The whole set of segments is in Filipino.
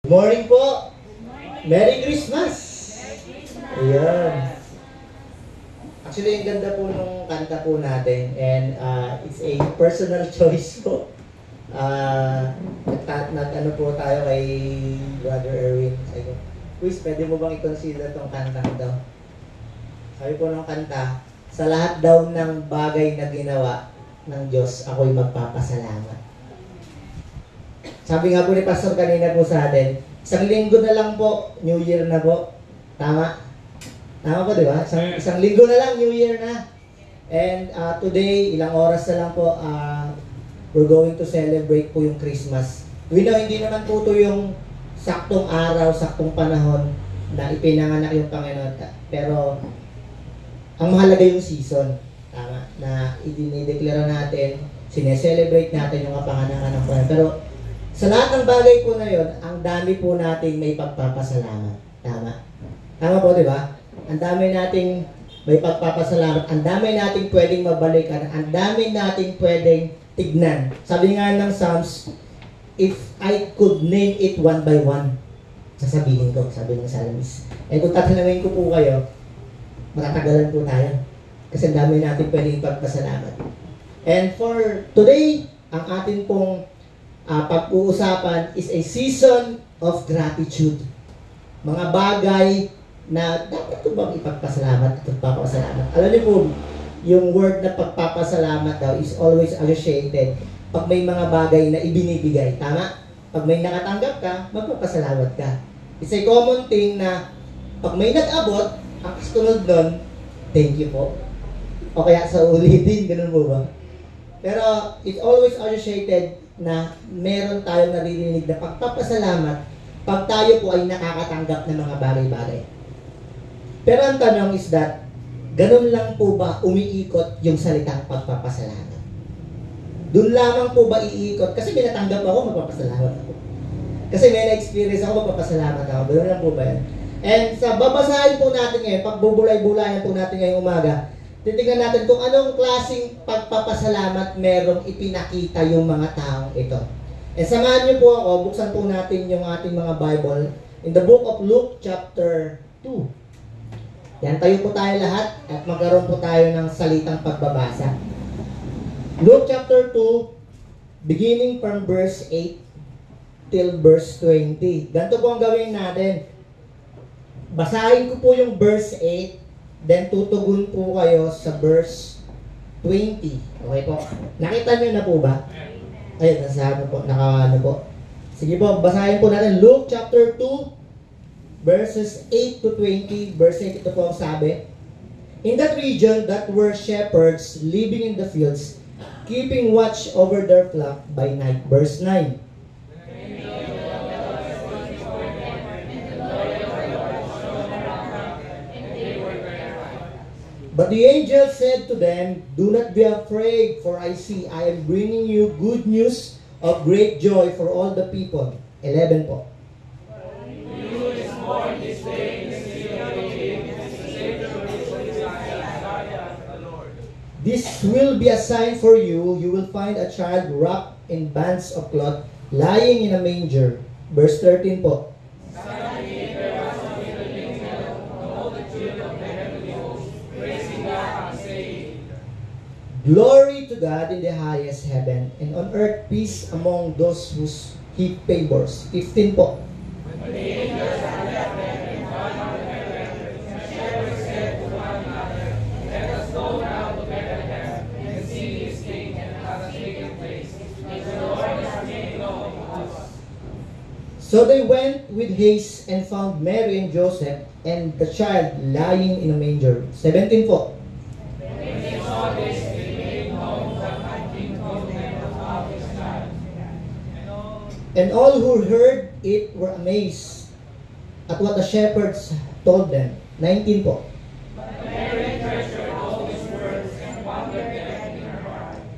Good morning po. Merry Christmas. Ayan. Actually, ang ganda po nung kanta po natin and it's a personal choice po. Nag-ano po tayo kay Brother Erwin. Sabi ko, Quiz, pwede mo bang i-consider tong kantang daw? Sabi po ng kanta, sa lahat daw ng bagay na ginawa ng Diyos, ako'y magpapasalamat. Sabi nga po ni Pastor kanina po sa atin, isang linggo na lang po, New Year na po. Tama? Tama po, di ba? Isang linggo na lang, New Year na. And today, ilang oras na lang po, we're going to celebrate po yung Christmas. We know, hindi naman po ito yung saktong araw, saktong panahon na ipinanganak yung Panginoon. Pero, ang mahalaga yung season. Tama? Na idinideklara natin, sineselebrate natin yung kapanganakan ng Panginoon. Pero, sa lahat ng bagay po na yun, ang dami po nating may pagpapasalamat. Tama? Tama po, di ba? Ang dami nating may pagpapasalamat. Ang dami nating pwedeng mabalikan. Ang dami nating pwedeng tignan. Sabi nga ng Psalms, if I could name it one by one, sasabihin ko, sabi ng Psalmist. Eh kung tatanungin ko po kayo, matatagalan po tayo. Kasi ang dami nating pwedeng pagpasalamat. And for today, ang atin pong pag-uusapan is a season of gratitude. Mga bagay na dapat ko bang ipagpasalamat at pagpapasalamat. Alam niyo po, yung word na pagpapasalamat daw is always associated pag may mga bagay na ibinibigay. Tama? Pag may nakatanggap ka, magpapasalamat ka. It's a common thing na pag may nag-abot, ang kasunod nun, thank you po. O kaya sa ulitin, ganun po ba? Pero it's always associated na meron tayong naririnig na pagpapasalamat pag tayo po ay nakakatanggap ng mga bagay-bagay. Pero ang tanong is that, ganun lang po ba umiikot yung salitang pagpapasalamat? Doon lamang po ba iikot? Kasi may natanggap ako, magpapasalamat ako. Kasi may na-experience ako, magpapasalamat ako. Ganun lang po ba yan? And sa babasahin po natin ngayon, pagbubulay-bulayan po natin ngayong umaga, titingnan natin kung anong klaseng pagpapasalamat merong ipinakita yung mga taong ito. And samahan niyo po ako, buksan po natin yung ating mga Bible in the book of Luke chapter 2. Yan, tayo po tayo lahat at magkaroon po tayo ng salitang pagbabasa. Luke chapter 2, beginning from verse 8 till verse 20. Ganito po ang gawin natin. Basahin ko po yung verse 8. Then, tutugon po kayo sa verse 20. Okay po? Nakita nyo na po ba? Ayun, nasa ano po, naka-ano po. Sige po, basahin po natin. Luke chapter 2, verses 8 to 20. Verse 8, ito po ang sabi. In that region that were shepherds living in the fields, keeping watch over their flock by night. Verse 9. But the angel said to them, do not be afraid, for I see I am bringing you good news of great joy for all the people. 11 po. This will be a sign for you. You will find a child wrapped in bands of cloth, lying in a manger. Verse 13 po. Glory to God in the highest heaven, and on earth peace among those whose He favors. 15 po. So they went with haste and found Mary and Joseph and the child lying in a manger. 17 po. And all who heard it were amazed at what the shepherds told them. 19 po.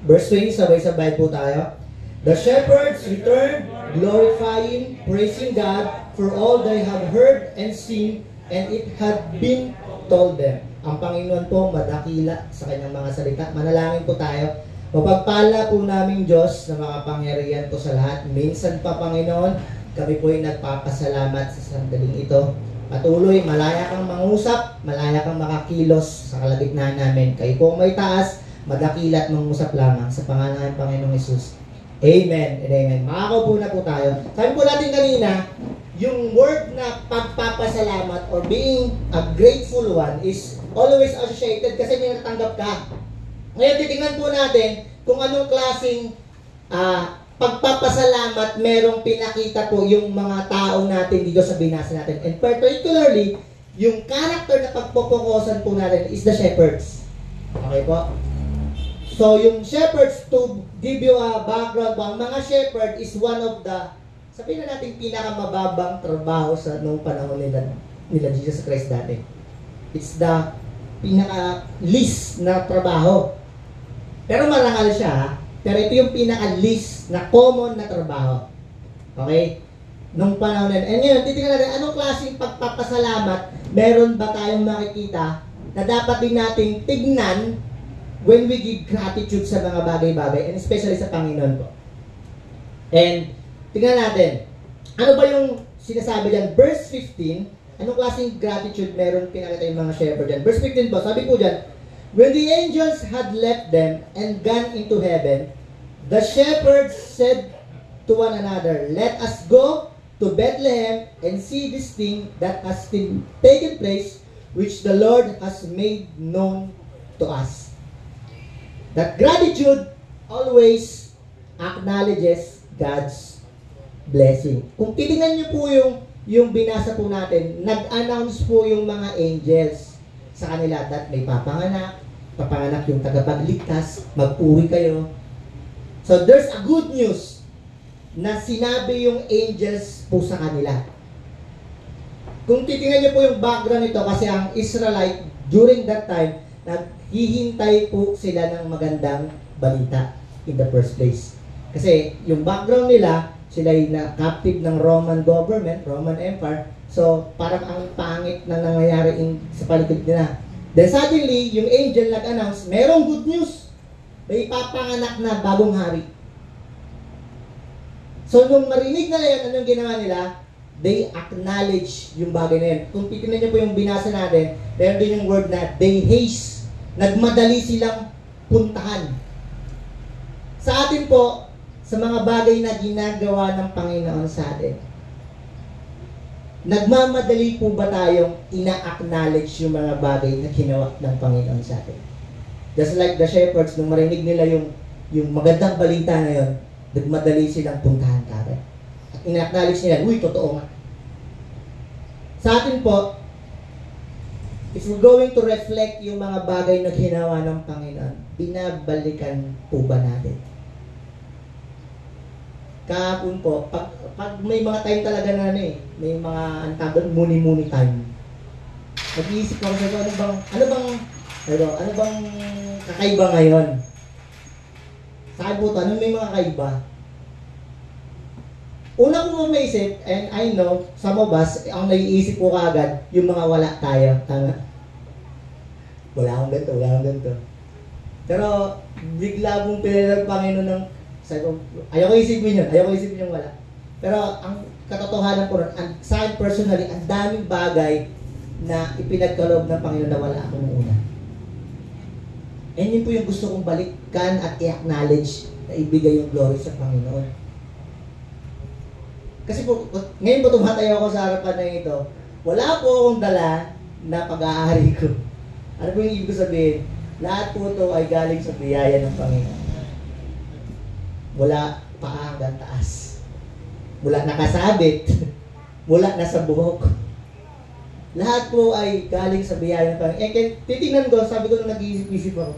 Verse 20, sabay-sabay po tayo. The shepherds returned, glorifying, praising God for all they have heard and seen, and it had been told them. Ang Panginoon po madakila sa kanyang mga salita. Manalangin po tayo. Mapagpala po namin Diyos na makapangyarihan po sa lahat. Minsan pa, Panginoon, kami po ay nagpapasalamat sa sandaling ito. Patuloy, malaya kang mangusap, malaya kang makakilos sa kalagitnaan namin. Kayo po may taas, madakilat mangusap lamang sa pangalan ng Panginoong Hesus. Amen and amen. Makakaupo na po tayo. Sabi po natin kanina, yung word na pagpapasalamat or being a grateful one is always associated kasi may natanggap ka. Ngayon, titingnan po natin kung anong klaseng pagpapasalamat merong pinakita po yung mga tao natin dito sa binasa natin. And particularly, yung character na pagpopokusan po natin is the shepherds. Okay po? So, yung shepherds, to give you a background po, ang mga shepherd is one of the, sabihin na natin, pinakamababang trabaho sa nung panahon nila Jesus Christ dati. It's the pinaka-least na trabaho. Pero marangal siya, ha? Pero ito yung pinaka-least na common na trabaho. Okay? Nung panahon na. And ngayon, titingnan natin, anong klaseng pagpapasalamat meron ba tayong makikita na dapat din nating tignan when we give gratitude sa mga bagay-bagay, and especially sa Panginoon po. And, tingnan natin, ano ba yung sinasabi dyan? Verse 15, anong klaseng gratitude meron pinakita yung mga shepherd dyan? Verse 15 po, sabi po dyan, when the angels had left them and gone into heaven, the shepherds said to one another, let us go to Bethlehem and see this thing that has taken place, which the Lord has made known to us. That gratitude always acknowledges God's blessing. Kung titingnan niyo po yung binasa po natin, nag-announce po yung mga angels sa kanila that may papanganak yung tagapagligtas, mag-uwi kayo. So there's a good news na sinabi yung angels po sa kanila. Kung titingnan niyo po yung background nito, kasi ang Israelite during that time, naghihintay po sila ng magandang balita in the first place. Kasi yung background nila, sila ay na-captive ng Roman government, Roman Empire. So, parang ang pangit na nangyayari sa paligid nila. Then suddenly, yung angel nag-announce, merong good news. May papanganak na bagong hari. So, nung marinig na yan, anong ginawa nila? They acknowledge yung bagay na yan. Kung titignan niyo po yung binasa natin, meron din yung word na they haste. Nagmadali silang puntahan. Sa atin po, sa mga bagay na ginagawa ng Panginoon sa atin, nagmamadali po ba tayong ina-acknowledge yung mga bagay na ginawa ng Panginoon sa atin? Just like the shepherds, nung marinig nila yung magandang balita na yun, nagmadali silang puntahan kagad. At ina-acknowledge nila, uy, totoo nga. Sa atin po, if we're going to reflect yung mga bagay na ginawa ng Panginoon, binabalikan po ba natin? Kahapon po, pag may mga time talaga na may mga antabon, muni-muni time. Nag-iisip ko sa ano bang kakaiba ngayon? Sabi po, ano may mga kakaiba? Una ko maisip, and I know, some of us, ang naiisip ko kaagad, yung mga wala tayo. Tama? Wala akong ganito. Pero, bigla pong pinag Panginoon ng, sabi ko, ayoko isipin yung wala. Pero, ang katotohanan ko rin, sa akin personally, ang daming bagay na ipinagkaloob ng Panginoon na wala akong una. And yun po yung gusto kong balikan at i-acknowledge na ibigay yung glory sa Panginoon. Kasi po, ngayon po tumatayo ako sa harapan na ito, wala po akong dala na pag-aari ko. Ano po yung ibig sabihin? Lahat po ito ay galing sa biyaya ng Panginoon. Mula paa hanggang taas. Mula nakasabit. Mula nasa buhok. Lahat po ay galing sa biyaya ng Panginoon. Titingnan ko, sabi ko nung nag-iisip-isip ako,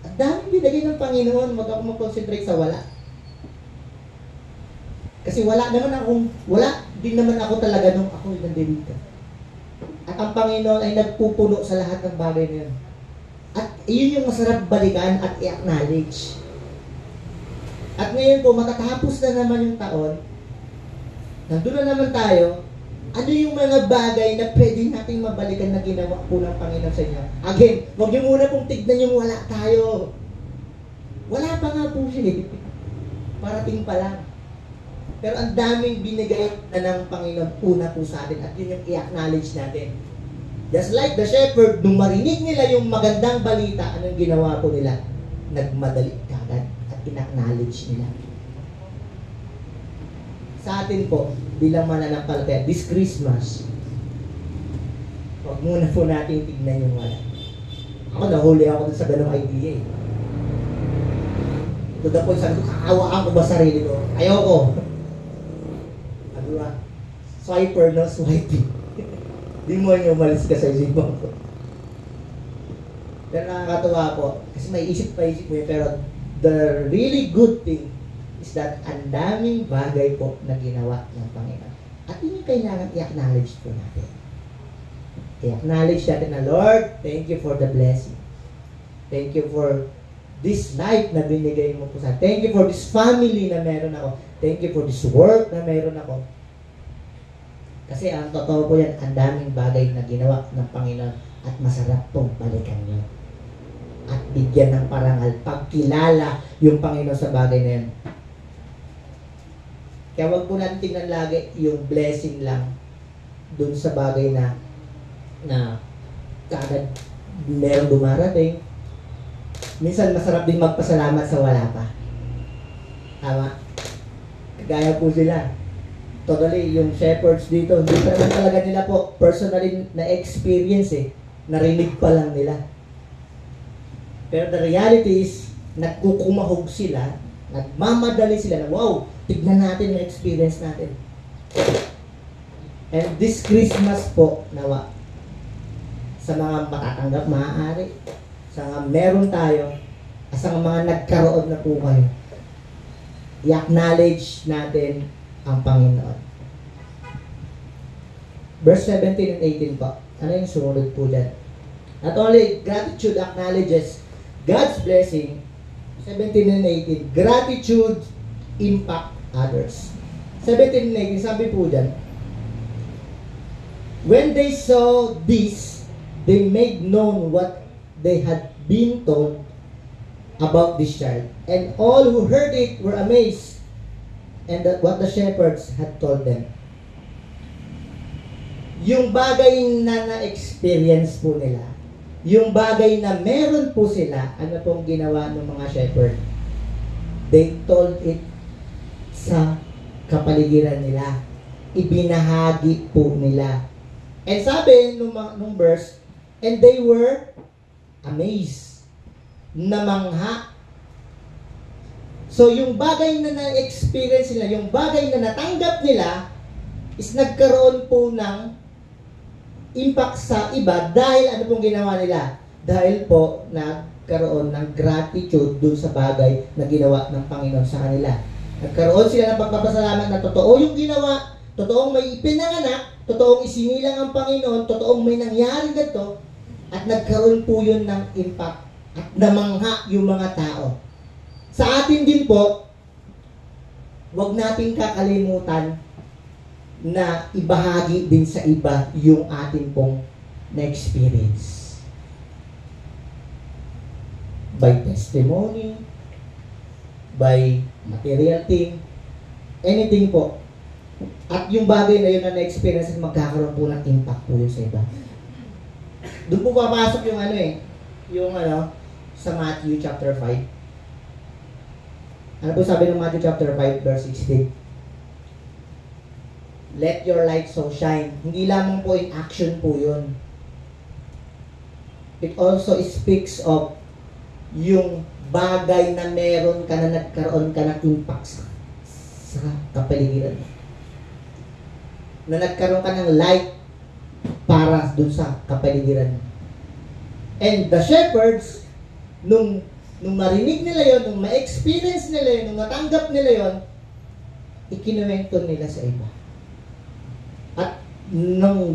at daming binigay ng Panginoon, wag ako mag-concentrate sa wala. Kasi wala din naman ako talaga nung ako nandito. At ang Panginoon ay nagpupuno sa lahat ng bagay na yun. At iyon yung masarap balikan at i-acknowledge. At ngayon po, matatapos na naman yung taon, nandun na naman tayo, ano yung mga bagay na pwede nating mabalikan na ginawa po ng Panginoon sa inyo? Again, huwag niyo muna pong tignan yung wala tayo. Wala pa nga po siya. Parating pa lang. Pero ang daming binigay na ng Panginoon una po sa atin at yun yung i-acknowledge natin. Just like the shepherd, nung marinig nila yung magandang balita, anong ginawa po nila? Nagmadali kagad at in-acknowledge nila. Sa atin po, bilang mananampalataya, this Christmas, huwag muna po natin tignan yung wala. Ako, nahuli ako dun sa ganong idea eh. To the point, sabi ko, kakawaan ko ba sarili ko? Ayaw ko. Ano ba? Swiper, no? Swiping. Di mo niyo umalis ka sa isipon ko. Pero nakakatawa po, kasi may isip pa isip mo yun, pero the really good thing is that ang daming bagay po na ginawa ng Panginoon. At yun yung kailangan i-acknowledge po natin. I-acknowledge natin na, Lord, thank you for the blessing. Thank you for this life na binigay mo po sa akin. Thank you for this family na meron ako. Thank you for this work na meron ako. Kasi ang totoo po yan, ang daming bagay na ginawa ng Panginoon at masarap pong balikan nyo. At bigyan ng parangal, pagkilala yung Panginoon sa bagay na yan. Kaya wag po natin tingnan lagi yung blessing lang dun sa bagay na kaagad meron dumarating. Minsan masarap din magpasalamat sa wala pa. Tama? Kagaya po sila. Totally, yung shepherds dito, hindi pa naman talaga nila po personally na experience eh. Narinig pa lang nila. Pero the reality is, nagkukumahog sila, nagmamadali sila na, wow, tignan natin yung experience natin. And this Christmas po, nawa, sa mga matatanggap, maaari, sa mga meron tayo, sa mga nagkaroon na po kayo, i-acknowledge natin ang Panginoon. Verse 17 and 18 po. Ano yung sumunod po dyan? Not only gratitude acknowledges God's blessing, 17 and 18, gratitude impact others. 17 and 18, sabi po dyan, when they saw this, they made known what they had been told about this child. And all who heard it were amazed and that what the shepherds had told them. Yung bagay na na-experience po nila, yung bagay na meron po sila, ano pong ginawa ng mga shepherd? They told it sa kapaligiran nila. Ibinahagi po nila. And sabi nung verse, and they were amazed. Namangha. So yung bagay na na-experience nila, yung bagay na natanggap nila, is nagkaroon po ng impact sa iba dahil ano pong ginawa nila? Dahil po nagkaroon ng gratitude dun sa bagay na ginawa ng Panginoon sa kanila. Nagkaroon sila ng pagpapasalamat na totoo yung ginawa, totoong may ipinanganak, totoong isinilang ang Panginoon, totoong may nangyari ganito, at nagkaroon po yun ng impact at namangha yung mga tao. Sa atin din po, wag nating kakalimutan na ibahagi din sa iba yung atin pong na-experience. By testimony, by material thing, anything po. At yung bagay na yun na na-experience, magkakaroon po ng impact po yun sa iba. Doon po papasok yung sa Matthew chapter 5. Ano po sabi ng Matthew chapter 5 verse 16? Let your light so shine. Hindi lamang po in action po yun. It also speaks of yung bagay na meron ka na nagkaroon ka ng impact sa kapaligiran. Na nagkaroon ka ng light para dun sa kapaligiran. And the shepherds, nung marinig nila yon, nung ma-experience nila yon, nung natanggap nila yon, ikinuwento nila sa iba. At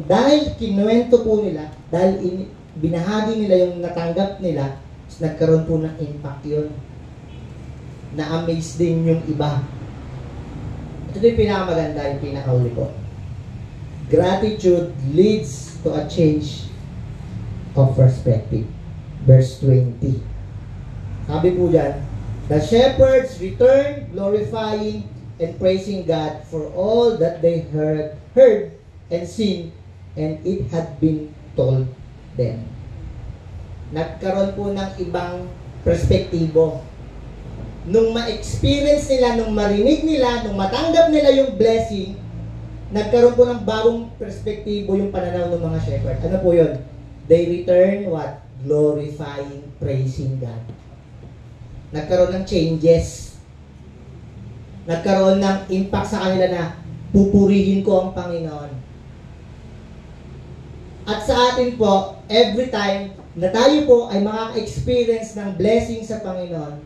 dahil kinuwento po nila, dahil binahagi nila yung natanggap nila, nagkaroon po ng impact yun. Na-amaze din yung iba. Ito yung pinakamaganda, yung pinakauli ko. Gratitude leads to a change of perspective. Verse 20. Sabi po dyan, the shepherds returned, glorifying and praising God for all that they heard and seen, and it had been told them. Nagkaroon po ng ibang perspektibo. Nung ma-experience nila, nung marinig nila, nung matanggap nila yung blessing, nagkaroon po ng bagong perspektibo yung pananaw ng mga shepherd. Ano po yun? They return what? Glorifying, praising God. Nagkaroon ng changes. Nagkaroon ng impact sa kanila na pupurihin ko ang Panginoon. At sa atin po, every time na tayo po ay makaka-experience ng blessing sa Panginoon,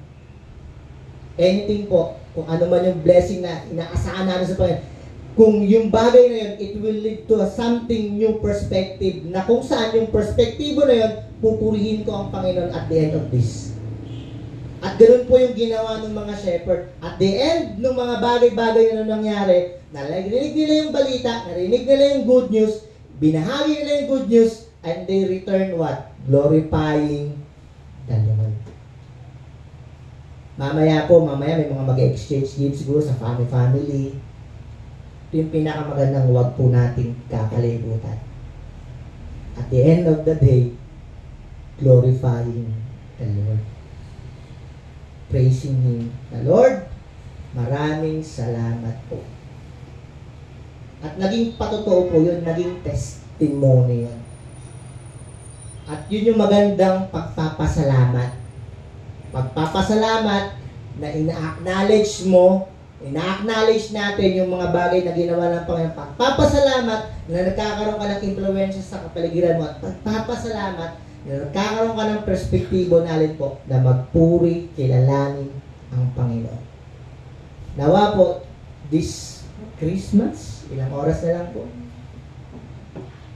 anything po, kung ano man yung blessing na inaasahan natin sa Panginoon, kung yung bagay na yun, it will lead to something new perspective, na kung saan yung perspektibo na yun, pupurihin ko ang Panginoon at the end of this. At ganoon po yung ginawa ng mga shepherd. At the end ng mga bagay-bagay na nangyari, narinig nila yung balita, narinig nila yung good news, binahagi nila yung good news, and they return what? Glorifying the Lord. Mamaya may mga mag-exchange gifts siguro sa family. Ito yung pinakamagandang huwag po natin kakalimutan. At the end of the day, glorifying the Lord. Praising Him. The Lord, maraming salamat po. At naging patotoo po yun, naging testimony yun. At yun yung magandang pagpapasalamat. Pagpapasalamat na ina-acknowledge natin yung mga bagay na ginawa ng Panginoon. Pagpapasalamat na nagkakaroon ka ng influence sa kapaligiran mo. At pagpapasalamat na nagkakaroon ka ng perspektibo natin po na magpuri, kilalanin ang Panginoon. Nawa po, this Christmas, ilang oras na lang po.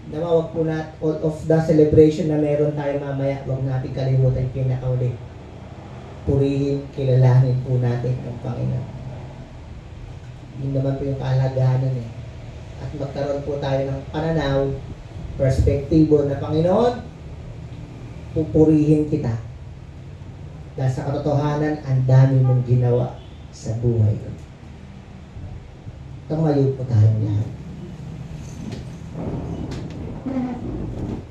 Nawa, wag po na all of the celebration na meron tayo mamaya, wag natin kalimutan yung pinakauli. Purihin, kilalanin po natin ang Panginoon. Yun naman po yung kahalagahan nun eh. At magkaroon po tayo ng pananaw, perspektibo na Panginoon, pupurihin kita. Dahil sa katotohanan, ang dami mong ginawa sa buhay ko. Tumayo po tayong lahat.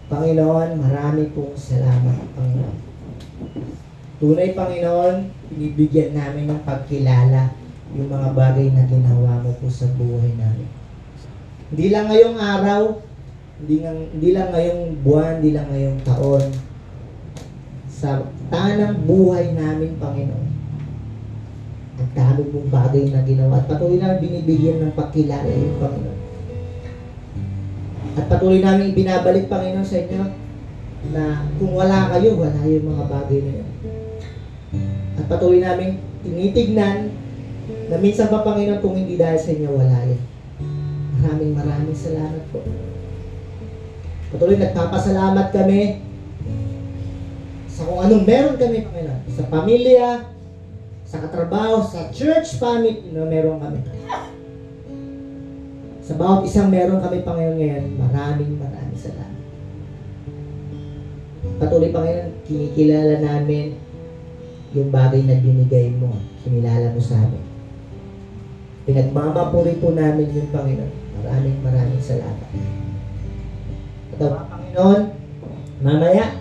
Panginoon, marami pong salamat, Panginoon. Tunay, Panginoon, binibigyan namin ng pagkilala yung mga bagay na ginawa mo po sa buhay namin. Hindi lang ngayong araw, hindi lang ngayong buwan, hindi lang ngayong taon. Sa tanang buhay namin, Panginoon. Ang dami mong bagay na ginawa. At patuloy namin binibigyan ng pagkilala yung Panginoon. At patuloy namin ibinabalik, Panginoon, sa inyo na kung wala kayo, wala yung mga bagay na yun. At patuloy namin tinitignan na minsan pa, Panginoon, kung hindi dahil sa inyo, wala yan. Maraming salamat po. Patuloy nagpapasalamat kami sa kung anong meron kami, Panginoon. Sa pamilya, sa katrabaho, sa church family, meron kami. Sa bawat isang meron kami, Panginoon, ngayon, maraming salamat. Patuloy, Panginoon, kinikilala namin yung bagay na binigay mo, kinilala mo sa amin. Pinagmamapuri po namin yung Panginoon. Maraming salamat. At Panginoon, mamaya,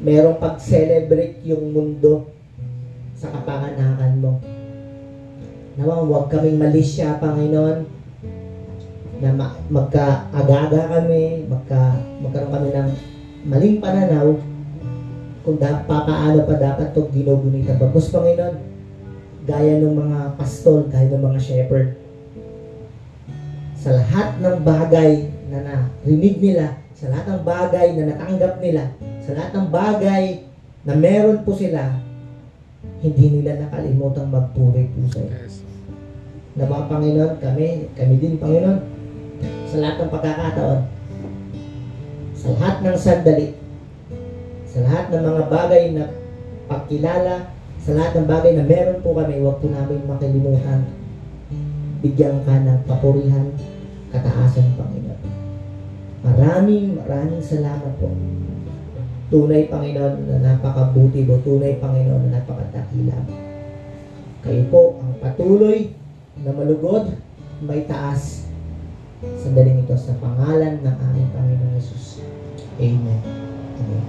merong pag-celebrate yung mundo sa kapanganakan mo. Nawa, huwag kaming malisya, Panginoon, na magka-agaga kami, magkaroon kami ng maling pananaw kung papaano pa dapat ito ginugunita. Bagos, Panginoon, gaya ng mga pastor, gaya ng mga shepherd, sa lahat ng bagay na narinig nila, sa lahat ng bagay na natanggap nila, sa lahat ng bagay na meron po sila, hindi nila nakalimutang magpuri po sa iyo. Na mga Panginoon, kami din, Panginoon, sa lahat ng pagkakataon, sa lahat ng sandali, sa lahat ng mga bagay na pagkilala, sa lahat ng bagay na meron po kami, huwag po namin makalimutan. Bigyan ka ng papurihan, kataasan, Panginoon. Maraming salamat po. Tunay, Panginoon, na napakabuti mo. Tunay, Panginoon, na napakadakila mo. Kayo po ang patuloy na malugod, may taas. Sandaling ito sa pangalan ng aming Panginoon Jesus. Amen. Amen.